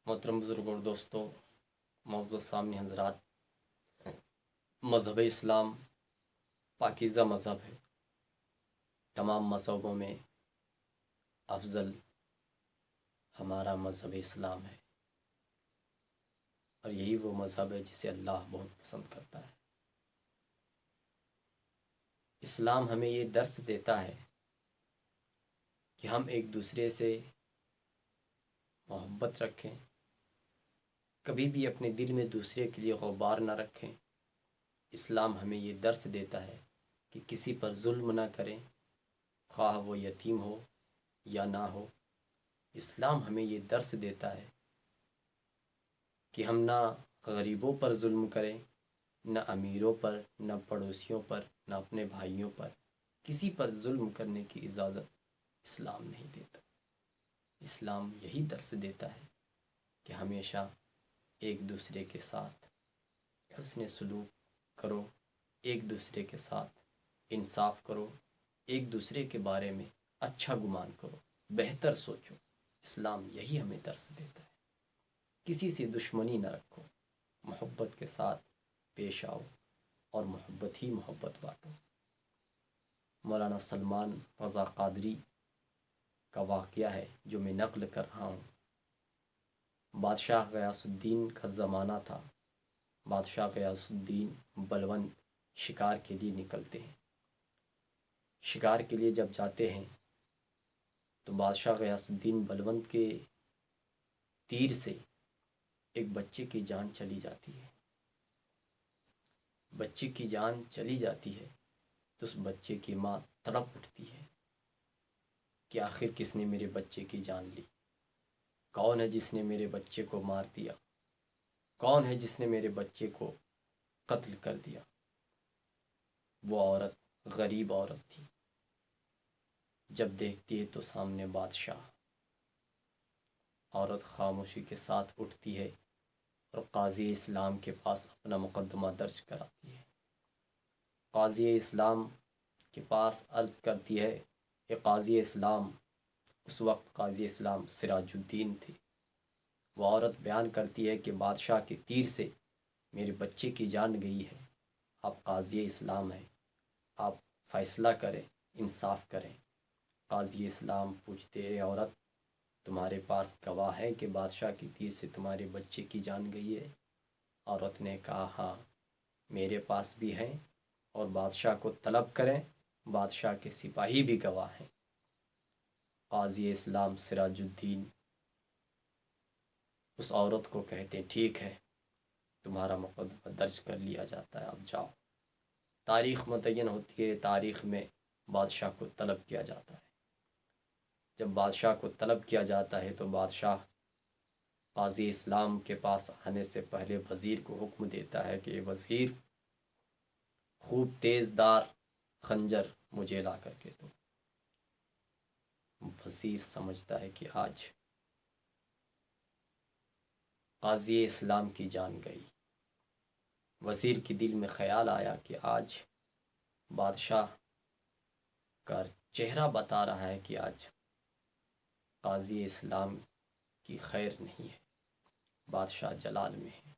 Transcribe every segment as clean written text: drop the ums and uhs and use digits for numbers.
محترم بزرگ اور دوستو، معزز سامعین حضرات، مذہب اسلام پاکیزہ مذہب ہے۔ تمام مذہبوں میں افضل ہمارا مذہب اسلام ہے، اور یہی وہ مذہب ہے جسے اللہ بہت پسند کرتا ہے۔ اسلام ہمیں یہ درس دیتا ہے کہ ہم ایک دوسرے سے محبت رکھیں، کبھی بھی اپنے دل میں دوسرے کے لیے غبار نہ رکھیں۔ اسلام ہمیں یہ درس دیتا ہے کہ کسی پر ظلم نہ کریں، خواہ وہ یتیم ہو یا نہ ہو۔ اسلام ہمیں یہ درس دیتا ہے کہ ہم نہ غریبوں پر ظلم کریں، نہ امیروں پر، نہ پڑوسیوں پر، نہ اپنے بھائیوں پر۔ کسی پر ظلم کرنے کی اجازت اسلام نہیں دیتا۔ اسلام یہی درس دیتا ہے کہ ہمیشہ ایک دوسرے کے ساتھ حسن سلوک کرو، ایک دوسرے کے ساتھ انصاف کرو، ایک دوسرے کے بارے میں اچھا گمان کرو، بہتر سوچو۔ اسلام یہی ہمیں درس دیتا ہے۔ کسی سے دشمنی نہ رکھو، محبت کے ساتھ پیش آؤ اور محبت ہی محبت بانٹو۔ مولانا سلمان رضا قادری کا واقعہ ہے جو میں نقل کر رہا ہوں۔ بادشاہ غیاث الدین کا زمانہ تھا۔ بادشاہ غیاث الدین بلوند شکار کے لیے نکلتے ہیں۔ شکار کے لیے جب جاتے ہیں تو بادشاہ غیاث الدین بلوند کے تیر سے ایک بچے کی جان چلی جاتی ہے۔ بچے کی جان چلی جاتی ہے تو اس بچے کی ماں تڑپ اٹھتی ہے کہ آخر کس نے میرے بچے کی جان لی؟ کون ہے جس نے میرے بچے کو مار دیا؟ کون ہے جس نے میرے بچے کو قتل کر دیا؟ وہ عورت غریب عورت تھی۔ جب دیکھتی ہے تو سامنے بادشاہ۔ عورت خاموشی کے ساتھ اٹھتی ہے اور قاضی اسلام کے پاس اپنا مقدمہ درج کراتی ہے۔ قاضی اسلام کے پاس عرض کرتی ہے کہ قاضی اسلام، اس وقت قاضی اسلام سراج الدین تھے۔ وہ عورت بیان کرتی ہے کہ بادشاہ کے تیر سے میرے بچے کی جان گئی ہے۔ آپ قاضی اسلام ہیں، آپ فیصلہ کریں، انصاف کریں۔ قاضی اسلام پوچھتے ہیں عورت، تمہارے پاس گواہ ہے کہ بادشاہ کی تیر سے تمہارے بچے کی جان گئی ہے؟ عورت نے کہا ہاں میرے پاس بھی ہیں، اور بادشاہ کو طلب کریں، بادشاہ کے سپاہی بھی گواہ ہیں۔ قاضی اسلام سراج الدین اس عورت کو کہتے ہیں ٹھیک ہے، تمہارا مقدمہ درج کر لیا جاتا ہے، اب جاؤ۔ تاریخ متعین ہوتی ہے، تاریخ میں بادشاہ کو طلب کیا جاتا ہے۔ جب بادشاہ کو طلب کیا جاتا ہے تو بادشاہ قاضی اسلام کے پاس آنے سے پہلے وزیر کو حکم دیتا ہے کہ وزیر، خوب تیز دار خنجر مجھے لا کر کے دو۔ وزیر سمجھتا ہے کہ آج قاضی اسلام کی جان گئی۔ وزیر کے دل میں خیال آیا کہ آج بادشاہ کا چہرہ بتا رہا ہے کہ آج قاضی اسلام کی خیر نہیں ہے، بادشاہ جلال میں ہے،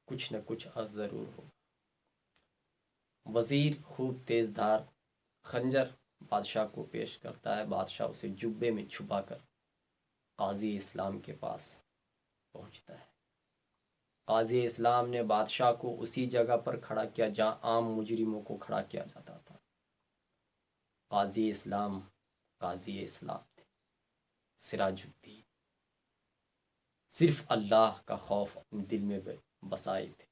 کچھ نہ کچھ ضرور ہو۔ وزیر خوب تیز دھار خنجر بادشاہ کو پیش کرتا ہے۔ بادشاہ اسے جبے میں چھپا کر قاضی اسلام کے پاس پہنچتا ہے۔ قاضی اسلام نے بادشاہ کو اسی جگہ پر کھڑا کیا جہاں عام مجرموں کو کھڑا کیا جاتا تھا۔ قاضی اسلام تھے، سراج الدین، صرف اللہ کا خوف اپنے دل میں بسائے تھے۔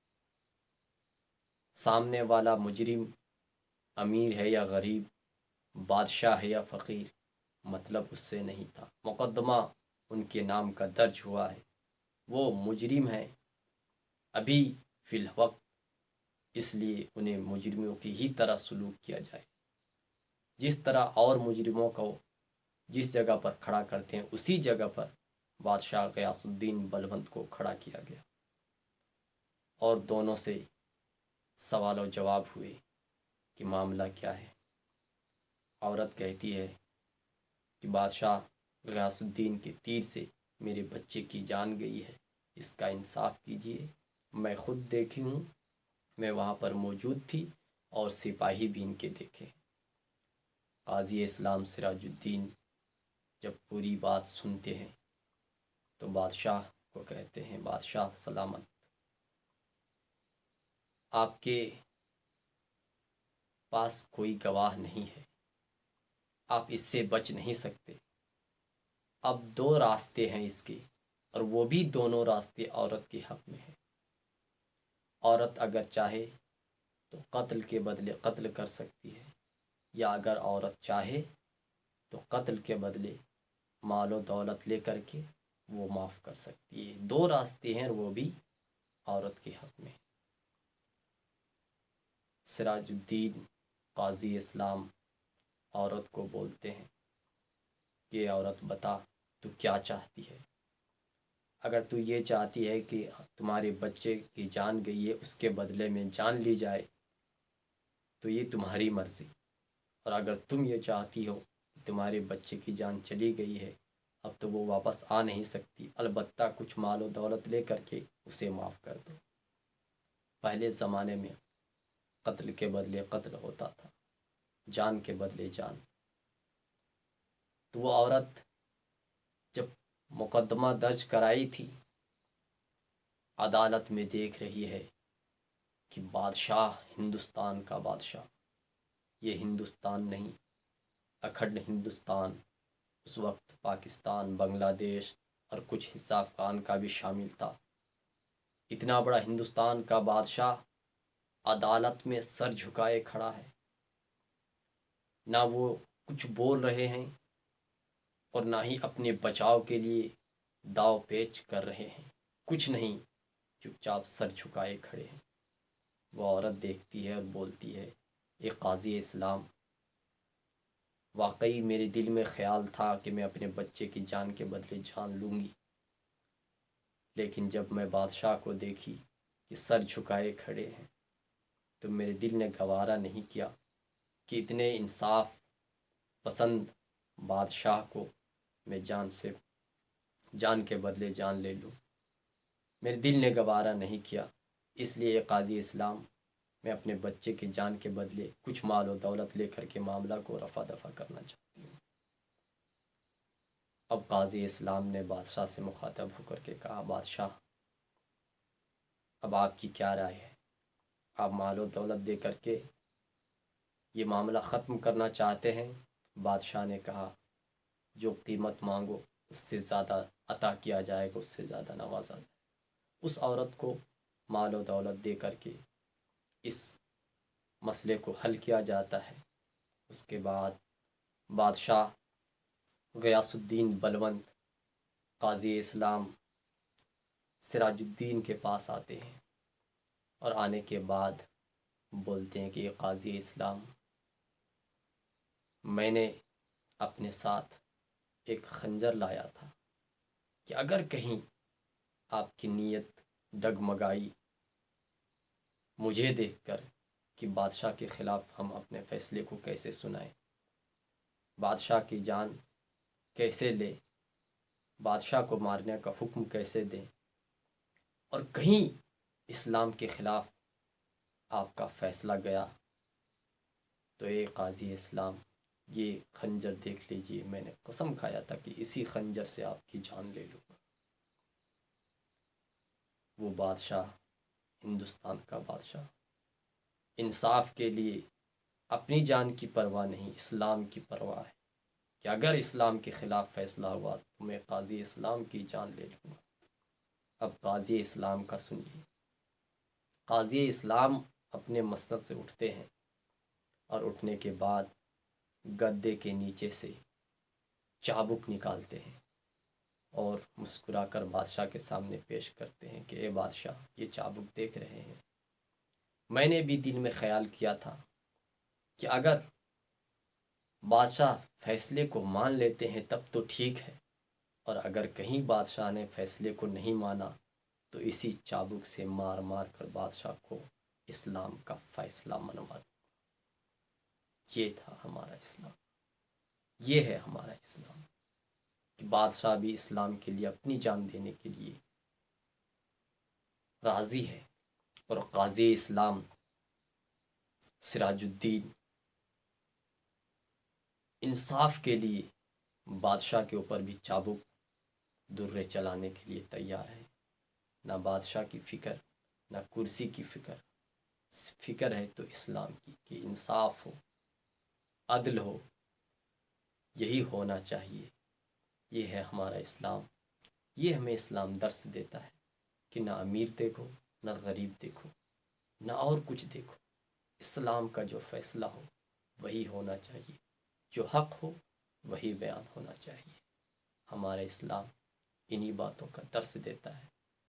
سامنے والا مجرم امیر ہے یا غریب، بادشاہ ہے یا فقیر، مطلب اس سے نہیں تھا۔ مقدمہ ان کے نام کا درج ہوا ہے، وہ مجرم ہیں ابھی فی الوقت، اس لیے انہیں مجرموں کی ہی طرح سلوک کیا جائے۔ جس طرح اور مجرموں کو جس جگہ پر کھڑا کرتے ہیں اسی جگہ پر بادشاہ غیاث الدین بلوند کو کھڑا کیا گیا، اور دونوں سے سوال و جواب ہوئے کہ معاملہ کیا ہے۔ عورت کہتی ہے کہ بادشاہ غیاث الدین کے تیر سے میرے بچے کی جان گئی ہے، اس کا انصاف کیجیے۔ میں خود دیکھی ہوں، میں وہاں پر موجود تھی اور سپاہی بھی ان کے دیکھے۔ قاضی اسلام سراج الدین جب پوری بات سنتے ہیں تو بادشاہ کو کہتے ہیں، بادشاہ سلامت، آپ کے پاس کوئی گواہ نہیں ہے، آپ اس سے بچ نہیں سکتے۔ اب دو راستے ہیں اس کے، اور وہ بھی دونوں راستے عورت کے حق میں ہیں۔ عورت اگر چاہے تو قتل کے بدلے قتل کر سکتی ہے، یا اگر عورت چاہے تو قتل کے بدلے مال و دولت لے کر کے وہ معاف کر سکتی ہے۔ دو راستے ہیں، وہ بھی عورت کے حق میں۔ سراج الدین قاضی اسلام عورت کو بولتے ہیں کہ عورت بتا، تو کیا چاہتی ہے؟ اگر تو یہ چاہتی ہے کہ تمہارے بچے کی جان گئی ہے، اس کے بدلے میں جان لی جائے، تو یہ تمہاری مرضی۔ اور اگر تم یہ چاہتی ہو کہ تمہارے بچے کی جان چلی گئی ہے، اب تو وہ واپس آ نہیں سکتی، البتہ کچھ مال و دولت لے کر کے اسے معاف کر دو۔ پہلے زمانے میں قتل کے بدلے قتل ہوتا تھا، جان کے بدلے جان۔ تو وہ عورت جب مقدمہ درج کرائی تھی، عدالت میں دیکھ رہی ہے کہ بادشاہ، ہندوستان کا بادشاہ، یہ ہندوستان نہیں، اکھنڈ ہندوستان، اس وقت پاکستان، بنگلہ دیش اور کچھ حصہ افغان کا بھی شامل تھا، اتنا بڑا ہندوستان کا بادشاہ عدالت میں سر جھکائے کھڑا ہے، نہ وہ کچھ بول رہے ہیں اور نہ ہی اپنے بچاؤ کے لیے داؤ پیچ کر رہے ہیں، کچھ نہیں، چپ چاپ سر جھکائے کھڑے ہیں۔ وہ عورت دیکھتی ہے اور بولتی ہے، اے قاضی اسلام، واقعی میرے دل میں خیال تھا کہ میں اپنے بچے کی جان کے بدلے جان لوں گی، لیکن جب میں بادشاہ کو دیکھی کہ سر جھکائے کھڑے ہیں تو میرے دل نے گوارا نہیں کیا کہ اتنے انصاف پسند بادشاہ کو میں جان کے بدلے جان لے لوں۔ میرے دل نے گوارا نہیں کیا، اس لیے قاضی اسلام، میں اپنے بچے کی جان کے بدلے کچھ مال و دولت لے کر کے معاملہ کو رفع دفع کرنا چاہتی ہوں۔ اب قاضی اسلام نے بادشاہ سے مخاطب ہو کر کے کہا، بادشاہ، اب آپ کی کیا رائے ہے؟ آپ مال و دولت دے کر کے یہ معاملہ ختم کرنا چاہتے ہیں؟ بادشاہ نے کہا، جو قیمت مانگو اس سے زیادہ عطا کیا جائے گا، اس سے زیادہ نوازا جائے گا۔ اس عورت کو مال و دولت دے کر کے اس مسئلے کو حل کیا جاتا ہے۔ اس کے بعد بادشاہ غیاث الدین بلوند قاضی اسلام سراج الدین کے پاس آتے ہیں، اور آنے کے بعد بولتے ہیں کہ یہ قاضی اسلام، میں نے اپنے ساتھ ایک خنجر لایا تھا کہ اگر کہیں آپ کی نیت ڈگمگائی مجھے دیکھ کر کہ بادشاہ کے خلاف ہم اپنے فیصلے کو کیسے سنائیں، بادشاہ کی جان کیسے لے، بادشاہ کو مارنے کا حکم کیسے دیں، اور کہیں اسلام کے خلاف آپ کا فیصلہ گیا، تو اے قاضی اسلام، یہ خنجر دیکھ لیجئے، میں نے قسم کھایا تھا کہ اسی خنجر سے آپ کی جان لے لوں گا۔ وہ بادشاہ، ہندوستان کا بادشاہ، انصاف کے لیے اپنی جان کی پرواہ نہیں، اسلام کی پرواہ ہے کہ اگر اسلام کے خلاف فیصلہ ہوا تو میں قاضی اسلام کی جان لے لوں گا۔ اب قاضی اسلام کا سنیے۔ قاضی اسلام اپنے مسند سے اٹھتے ہیں، اور اٹھنے کے بعد گدے کے نیچے سے چابک نکالتے ہیں اور مسکرا کر بادشاہ کے سامنے پیش کرتے ہیں کہ اے بادشاہ، یہ چابک دیکھ رہے ہیں، میں نے بھی دل میں خیال کیا تھا کہ اگر بادشاہ فیصلے کو مان لیتے ہیں تب تو ٹھیک ہے، اور اگر کہیں بادشاہ نے فیصلے کو نہیں مانا تو اسی چابک سے مار مار کر بادشاہ کو اسلام کا فیصلہ منوا دوں۔ یہ تھا ہمارا اسلام، یہ ہے ہمارا اسلام۔ کہ بادشاہ بھی اسلام کے لیے اپنی جان دینے کے لیے راضی ہے، اور قاضی اسلام سراج الدین انصاف کے لیے بادشاہ کے اوپر بھی چابک درے چلانے کے لیے تیار ہے۔ نہ بادشاہ کی فکر، نہ کرسی کی فکر ہے تو اسلام کی، کہ انصاف ہو، عدل ہو، یہی ہونا چاہیے۔ یہ ہے ہمارا اسلام۔ یہ ہمیں اسلام درس دیتا ہے کہ نہ امیر دیکھو، نہ غریب دیکھو، نہ اور کچھ دیکھو، اسلام کا جو فیصلہ ہو وہی ہونا چاہیے، جو حق ہو وہی بیان ہونا چاہیے۔ ہمارا اسلام انہی باتوں کا درس دیتا ہے۔